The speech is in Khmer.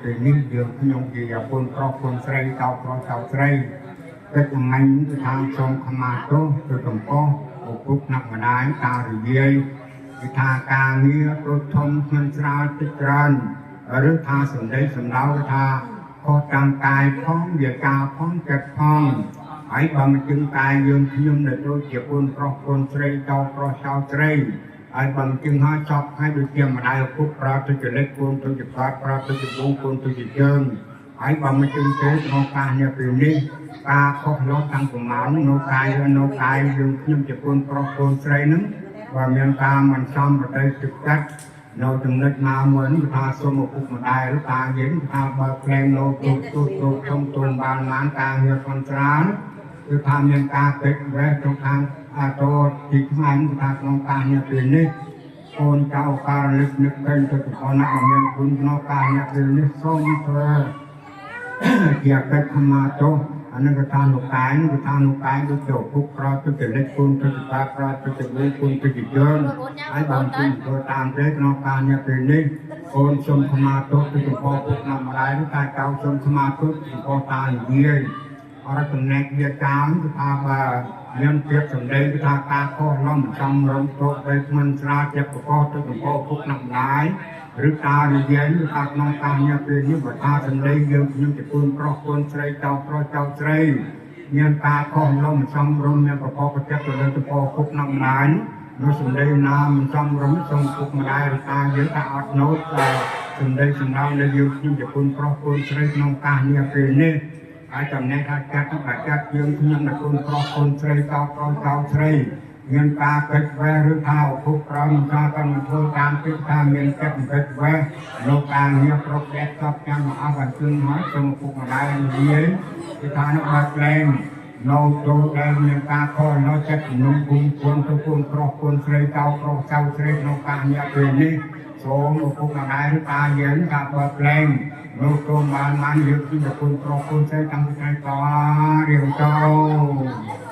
ពេលនេះយើងខ្ញុំជាប្រពន្ធប្រុសប្រពន្ធស្រីចៅប្រុសចៅស្រីតែថ្ងៃនេះគឺថាសូមខមាទោសទៅកំប៉ុងពុកណាក់ម្ដាយតារយាយគឺថាការងារព្រោះធំខ្ញុំស្រាលតិចច្រើនឬថាសម្ដីសម្ដៅថាខុសតាមកាយផងវាការផងចិត្តផងហើយបើមិនជឹងកាយយើងខ្ញុំនៅដូចជាប្រពន្ធប្រុសប្រពន្ធស្រីចៅប្រុសចៅស្រីហើយបើមិនជឹងហើយចប់ហើយដូចជាម្ដាយឪពុកប្រើទៅជាលេខគូនទៅជាបាត់ប្រើទៅជាវងគូនទៅជាជើងហើយបើមិនជឹងទេក្នុងការនេះពេលនេះការខុសលោតាំងប្រមាណនៅកាយយើងខ្ញុំជាប្រពន្ធប្រុសប្រពន្ធស្រីនឹងបើមានការមិនសមប្រតិទឹកចិត្តនៅចំណុចណាមួយនេះថាសូមឪពុកម្ដាយឬតាយើងថាបើផ្លែងនៅទូខ្ញុំទូនបានការងារខំច្រើនគឺថាមានការពេចវេះក្នុងខាងតោទីថ្ងៃថាក្នុងការងារពេលនេះកូនចៅការលឹកនឹកឃើញទៅផងណាមានគុណក្នុងការងារពេលនេះសូមធ្វើជាកិច្ចខមាទោសអានឹងថាលោកកាយគឺថាលោកកាយដូចជាពុកប្រទៅជាលេខគុណទៅជាបាប្រទៅជាវេគុណទៅជាយើងហើយបានគុណធ្វើតាមទេក្នុងការងារពេលនេះកូនសូមខមាទោសទៅចំពោះពុកណាម្ដាយឬតាចៅសូមខមាទោសចំពោះតានិយាយអរចំណែកវាតាមគឺថាបើមានភាពសម្ដែងគឺថាការខុសលំចំរំទោសទៅមិនស្រាលចិត្តប្រកបទៅចំពោះពុកណាម្ដាយឬតានិយាយគឺថាក្នុងការងារពេលនេះបើថាសម្ដែងយើងខ្ញុំជាគុណប្រុសគុណស្រីចៅប្រុសចៅស្រីមានការខុសលំចំរំមានប្រកបចិត្តទៅលើចំពោះពុកណាម្ដាយនោះសម្ដែងណាមិនចំរំសូមពុកម្ដាយឬតាយើងថាអត់ណូតសម្ដែងសម្ដៅលើយើងខ្ញុំជាគុណប្រុសគុណស្រីក្នុងការងារពេលនេះហើយចំណែកថាចាត់យើងខ្ញុំនៅគុណប្រុសគុណស្រីចៅប្រុសចៅស្រីមានការកិច្ចវេះឬថាឪពុកប្រមការកម្មធ្វើតាមពីថាមានកិច្ចវេះលោកការងារប្រកបស្បចាំមកអស់បានជឿហើយសូមឪពុកម្ដាយនិយាយគឺថានៅបាត់លែងនៅចូលដែលមានការខលនៅចិត្តជំនុំគុំគុណទៅគុណប្រុសគុណស្រីចៅប្រុសចៅស្រីក្នុងការងារពេលនេះសូមឪពុកម្ដាយឬតាយើងថាបាត់លែងលោកចូលបានយើងគឺគុណប្រុសគុណស្រីតាំងពីថ្ងៃតរៀងចូល